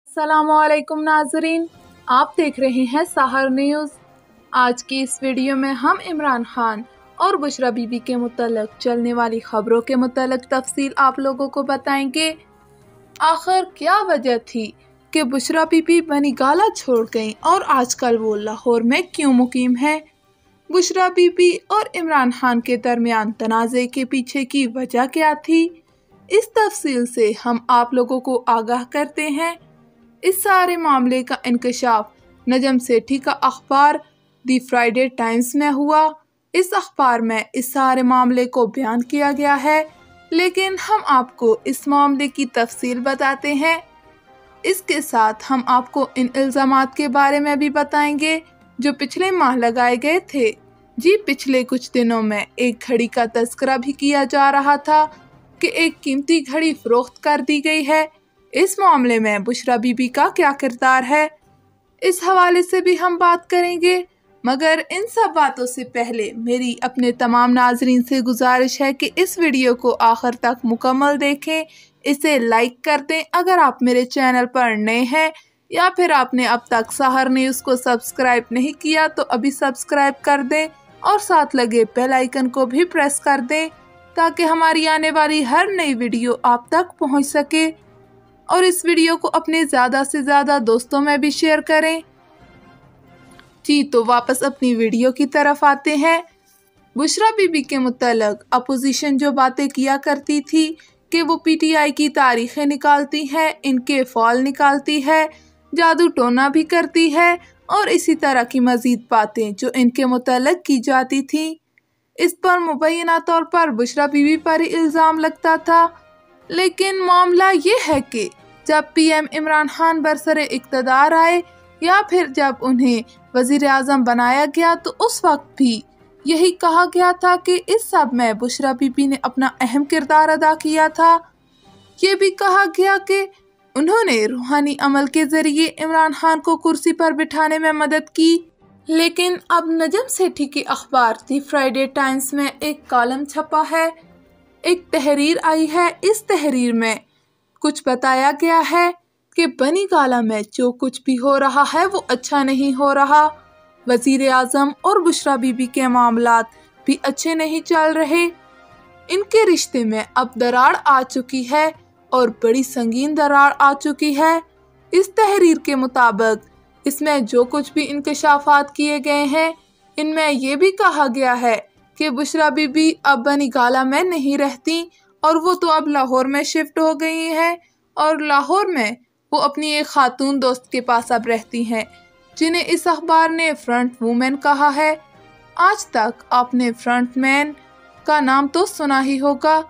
अस्सलामुअलैकुम नाजरीन, आप देख रहे हैं सहर न्यूज़। आज की इस वीडियो में हम इमरान खान और बुशरा बीबी के मुतल्लिक चलने वाली खबरों के मुतल्लिक तफसील आप लोगों को बताएंगे। आखिर क्या वजह थी कि बुशरा बीबी बनी गाला छोड़ गईं और आजकल वो लाहौर में क्यों मुकीम है? बुशरा बीबी और इमरान खान के दरमियान तनाज़े के पीछे की वजह क्या थी? इस तफसील से हम आप लोगों को आगाह करते हैं। इस सारे मामले का इंकशाफ नजम सेठी का अखबार दी फ्राइडे टाइम्स में हुआ। इस अखबार में इस सारे मामले को बयान किया गया है, लेकिन हम आपको इस मामले की तफसील बताते हैं। इसके साथ हम आपको इन इल्ज़ामात के बारे में भी बताएंगे जो पिछले माह लगाए गए थे। जी, पिछले कुछ दिनों में एक घड़ी का तस्करा भी किया जा रहा था कि एक कीमती घड़ी फरोख्त कर दी गई है। इस मामले में बुशरा बीबी का क्या किरदार है, इस हवाले से भी हम बात करेंगे। मगर इन सब बातों से पहले मेरी अपने तमाम नाजरीन से गुजारिश है कि इस वीडियो को आखिर तक मुकम्मल देखें, इसे लाइक कर दें अगर आप मेरे चैनल पर नए हैं, या फिर आपने अब तक सहर न्यूज़ को सब्सक्राइब नहीं किया तो अभी सब्सक्राइब कर दें और साथ लगे बेल आइकन को भी प्रेस कर दें ताकि हमारी आने वाली हर नई वीडियो आप तक पहुंच सके। और इस वीडियो को अपने ज़्यादा से ज़्यादा दोस्तों में भी शेयर करें। जी, तो वापस अपनी वीडियो की तरफ आते हैं। बुशरा बीबी के मुतल्लिक अपोजिशन जो बातें किया करती थी कि वो पीटीआई की तारीखें निकालती है, इनके फॉल निकालती है, जादू टोना भी करती है और इसी तरह की मज़ीद बातें जो इनके मुतल्लिक की जाती थी, इस पर मुबैना तौर पर बुशरा बीबी पर ही इल्ज़ाम लगता था। लेकिन मामला ये है कि जब पीएम इमरान खान बरसरे इक़्तिदार आए या फिर जब उन्हें वज़ीर आज़म बनाया गया तो उस वक्त भी यही कहा गया था कि इस सब में बुशरा बीबी ने अपना अहम किरदार अदा किया था। ये भी कहा गया कि उन्होंने रूहानी अमल के ज़रिए इमरान खान को कुर्सी पर बिठाने में मदद की। लेकिन अब नजम सेठी की अखबार दी फ्राइडे टाइम्स में एक कॉलम छपा है, एक तहरीर आई है। इस तहरीर में कुछ बताया गया है कि बनी गाला में जो कुछ भी हो रहा है वो अच्छा नहीं हो रहा। वजीर आज़म और बुशरा बीबी के मामलात भी अच्छे नहीं चल रहे। इनके रिश्ते में अब दरार आ चुकी है और बड़ी संगीन दरार आ चुकी है। इस तहरीर के मुताबिक इसमें जो कुछ भी इंकशाफात किए गए हैं, इनमें ये भी कहा गया है कि बुशरा बीबी अब बनी गाला में नहीं रहती और वो तो अब लाहौर में शिफ्ट हो गई हैं और लाहौर में वो अपनी एक खातून दोस्त के पास अब रहती हैं, जिन्हें इस अखबार ने फ्रंट वूमेन कहा है। आज तक आपने फ्रंट मैन का नाम तो सुना ही होगा,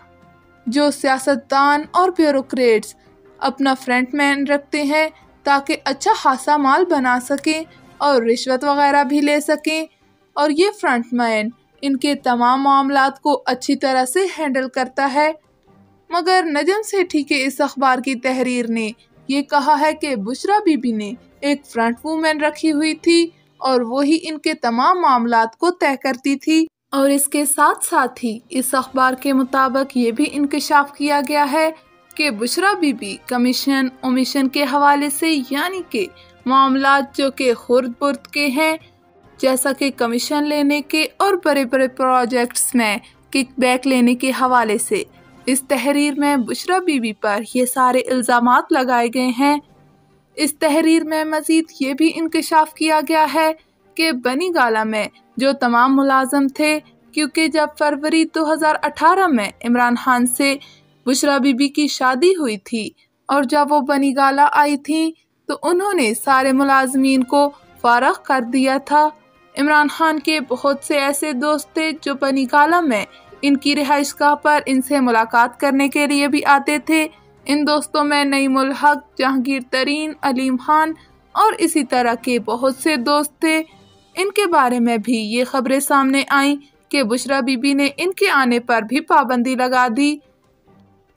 जो सियासतदान और ब्यूरोक्रेट्स अपना फ्रंट मैन रखते हैं ताकि अच्छा खासा माल बना सकें और रिश्वत वगैरह भी ले सकें, और ये फ्रंट मैन इनके तमाम मामलात को अच्छी तरह से हैंडल करता है। मगर नजम सेठी के इस अखबार की तहरीर ने ये कहा है कि बुशरा बीबी ने एक फ्रंट वूमेन रखी हुई थी और वही इनके तमाम मामलात को तय करती थी। और इसके साथ साथ ही इस अखबार के मुताबिक ये भी इंकशाफ किया गया है कि बुशरा बीबी कमीशन ओमिशन के हवाले से, यानी कि मामलात जो कि खुर्द बुर्द के हैं, जैसा कि कमीशन लेने के और बड़े बड़े प्रोजेक्ट्स में किकबैक लेने के हवाले से, इस तहरीर में बुशरा बीबी पर ये सारे इल्ज़ामात लगाए गए हैं। इस तहरीर में मज़ीद ये भी इंकशाफ किया गया है कि बनी गाला में जो तमाम मुलाजम थे, क्योंकि जब फरवरी 2018 में इमरान खान से बुशरा बीबी की शादी हुई थी और जब वो बनी गाला आई थी तो उन्होंने सारे मुलाजमीन को फारग कर दिया था। इमरान खान के बहुत से ऐसे दोस्त थे जो बनी गाला में इनकी रिहाइशगाह पर इनसे मुलाकात करने के लिए भी आते थे। इन दोस्तों में नईमुल हक, जहांगीर तरीन, अलीम खान और इसी तरह के बहुत से दोस्त थे। इनके बारे में भी ये खबरें सामने आईं कि बुशरा बीबी ने इनके आने पर भी पाबंदी लगा दी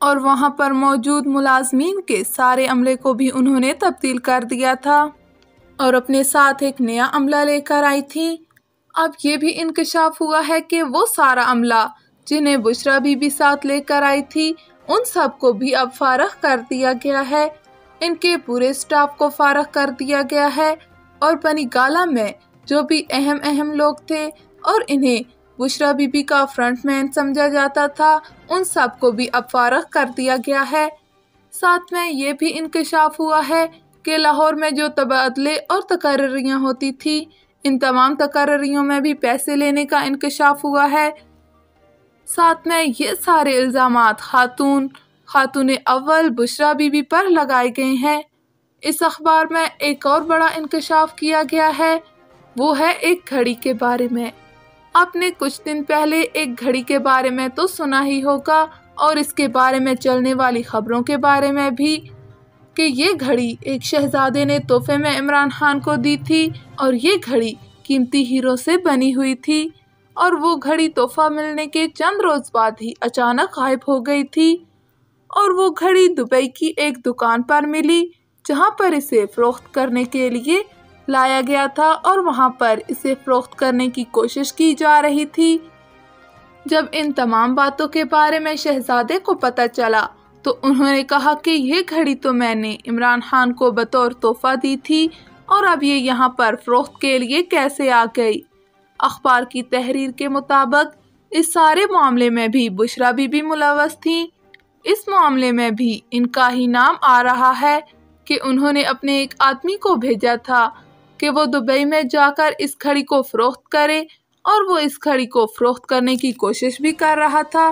और वहां पर मौजूद मुलाजमीन के सारे अमले को भी उन्होंने तब्दील कर दिया था और अपने साथ एक नया अमला लेकर आई थी। अब ये भी इंकशाफ हुआ है कि वो सारा अमला जिन्हें बुशरा बीबी साथ लेकर आई थी, उन सब को भी अब फारग कर दिया गया है। इनके पूरे स्टाफ को फारग कर दिया गया है और बनी गाला में जो भी अहम लोग थे और इन्हें बुशरा बीबी का फ्रंटमैन समझा जाता था, उन सब को भी अब फारग कर दिया गया है। साथ में ये भी इंकशाफ हुआ है कि लाहौर में जो तबादले और तकर्रियाँ होती थी, इन तमाम तकर्रियों में भी पैसे लेने का इंकशाफ हुआ है। साथ में ये सारे इल्ज़ामात खातून अव्वल बुशरा बीबी पर लगाए गए हैं। इस अखबार में एक और बड़ा इंकशाफ किया गया है, वो है एक घड़ी के बारे में। आपने कुछ दिन पहले एक घड़ी के बारे में तो सुना ही होगा और इसके बारे में चलने वाली खबरों के बारे में भी कि ये घड़ी एक शहजादे ने तोहफे में इमरान खान को दी थी और ये घड़ी कीमती हीरो से बनी हुई थी और वो घड़ी तोहफा मिलने के चंद रोज बाद ही अचानक गायब हो गई थी और वो घड़ी दुबई की एक दुकान पर मिली जहां पर इसे फरोख्त करने के लिए लाया गया था और वहां पर इसे फरोख्त करने की कोशिश की जा रही थी। जब इन तमाम बातों के बारे में शहजादे को पता चला तो उन्होंने कहा कि ये घड़ी तो मैंने इमरान खान को बतौर तोहफा दी थी और अब ये यहाँ पर फरोख्त के लिए कैसे आ गई। अखबार की तहरीर के मुताबिक इस सारे मामले में भी बुशरा बीबी मुलव्वस थी। इस मामले में भी इनका ही नाम आ रहा है कि उन्होंने अपने एक आदमी को भेजा था कि वो दुबई में जाकर इस घड़ी को फरोख्त करे और वो इस घड़ी को फरोख्त करने की कोशिश भी कर रहा था।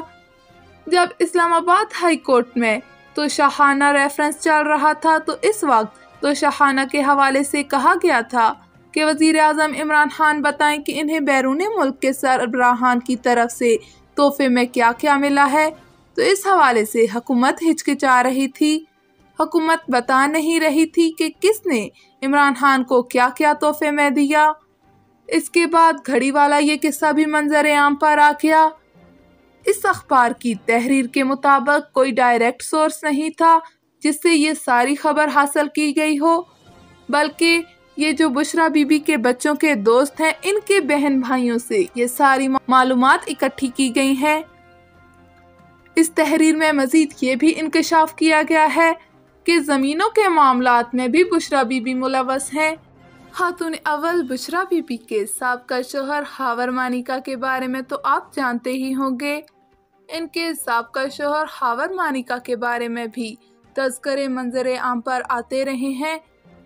जब इस्लामाबाद हाई कोर्ट में तो शाहाना रेफरेंस चल रहा था तो इस वक्त तो शाहाना के हवाले से कहा गया था कि वज़ीर आज़म इमरान खान बताएं कि इन्हें बैरून मुल्क के सरबराहान की तरफ से तोहफे में क्या क्या मिला है। तो इस हवाले से हुकूमत हिचकिचा रही थी, हुकूमत बता नहीं रही थी कि किसने इमरान खान को क्या क्या तोहफे में दिया। इसके बाद घड़ी वाला ये किस्सा भी मंजर आम पर आ गया। इस अखबार की तहरीर के मुताबिक कोई डायरेक्ट सोर्स नहीं था जिससे ये सारी खबर हासिल की गई हो, बल्कि ये जो बुशरा बीबी के बच्चों के दोस्त हैं, इनके बहन भाइयों से ये सारी मालूमात इकट्ठी की गई हैं। इस तहरीर में मजीद ये भी इंकशाफ किया गया है कि ज़मीनों के मामलात में भी बुशरा बीबी मुलव्वस हैं। खातून अव्वल बुशरा बीबी के साबका शोहर हावर मानिका के बारे में तो आप जानते ही होंगे। इनके साबका शोहर हावर मानिका के बारे में भी तज़किरे मंजर आम पर आते रहे हैं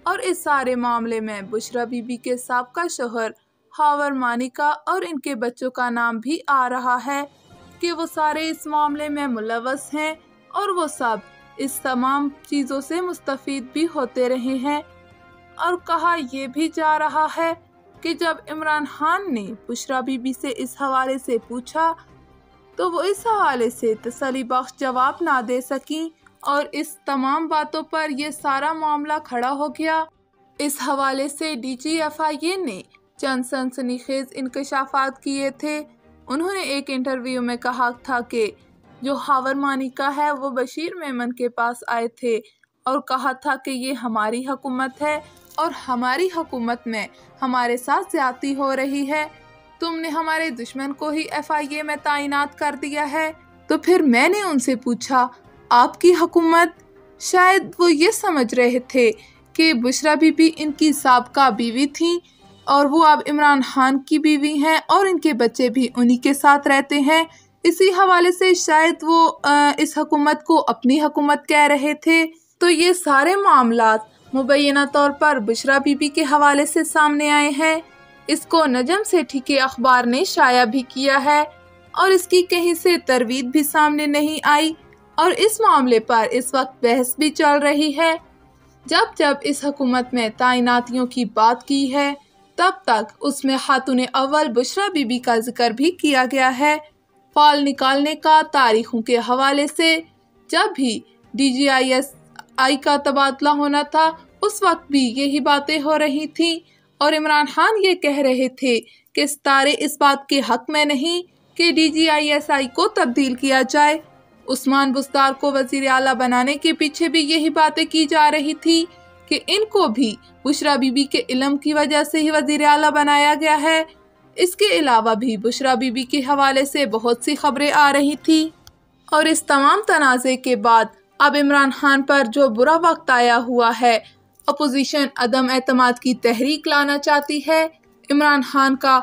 और इस सारे मामले में बुशरा बीबी के साबका शोहर हावर मानिका और इनके बच्चों का नाम भी आ रहा है कि वो सारे इस मामले में मुलव्वस हैं और वो सब इस तमाम चीज़ों से मुस्तफ़ीद भी होते रहे हैं। और कहा यह भी जा रहा है कि जब इमरान खान ने बुशरा बीबी से इस हवाले से पूछा तो वो इस हवाले से तसल्ली बख्श जवाब ना दे सकी और इस तमाम बातों पर यह सारा मामला खड़ा हो गया। इस हवाले से DGFIA ने चंद सनसनीखेज इंकशाफात किए थे। उन्होंने एक इंटरव्यू में कहा था कि जो हावर मानिका है वो बशीर मेमन के पास आए थे और कहा था कि ये हमारी हुकूमत है और हमारी हुकूमत में हमारे साथ ज्यादती हो रही है, तुमने हमारे दुश्मन को ही FIA में तैनात कर दिया है। तो फिर मैंने उनसे पूछा आपकी हुकूमत? शायद वो ये समझ रहे थे कि बुशरा बीबी इनकी साबका बीवी थी और वो अब इमरान खान की बीवी हैं और इनके बच्चे भी उन्हीं के साथ रहते हैं। इसी हवाले से शायद वो इस हुकूमत को अपनी हुकूमत कह रहे थे। तो ये सारे मामलात मुबैना तौर पर बुशरा बीबी के हवाले से सामने आए हैं। इसको नजम सेठी के अखबार ने शाया भी किया है और इसकी कहीं से तरवीद भी सामने नहीं आई और इस मामले पर इस वक्त बहस भी चल रही है। जब जब इस हुकूमत में तैनातियों की बात की है तब तक उसमें खातून अव्वल बुशरा बीबी का जिक्र भी किया गया है। फाल निकालने का तारीखों के हवाले से जब भी DGISI का तबादला होना था उस वक्त भी यही बातें हो रही थी और इमरान खान ये कह रहे थे कि सितारे इस बात के हक में नहीं कि DGISI को तब्दील किया जाए। उस्मान बुस्तार को वजीर आला बनाने के पीछे भी यही बातें की जा रही थी कि इनको भी बुशरा बीबी के इल्म की वजह से ही वजीर आला बनाया गया है। इसके अलावा भी बुशरा बीबी के हवाले से बहुत सी खबरें आ रही थी और इस तमाम तनाज़े के बाद अब इमरान खान पर जो बुरा वक्त आया हुआ है, अपोजिशन अदम एतमाद की तहरीक लाना चाहती है। इमरान खान का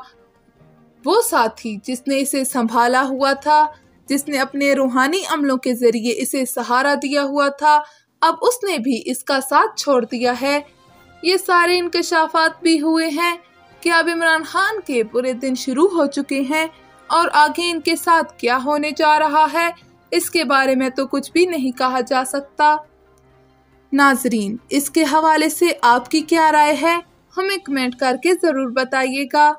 वो साथी जिसने इसे संभाला हुआ था, जिसने अपने रूहानी अमलों के जरिए इसे सहारा दिया हुआ था, अब उसने भी इसका साथ छोड़ दिया है। ये सारे इंकशाफात भी हुए हैं कि अब इमरान खान के बुरे दिन शुरू हो चुके हैं और आगे इनके साथ क्या होने जा रहा है इसके बारे में तो कुछ भी नहीं कहा जा सकता। नाजरीन, इसके हवाले से आपकी क्या राय है, हमें कमेंट करके ज़रूर बताइएगा।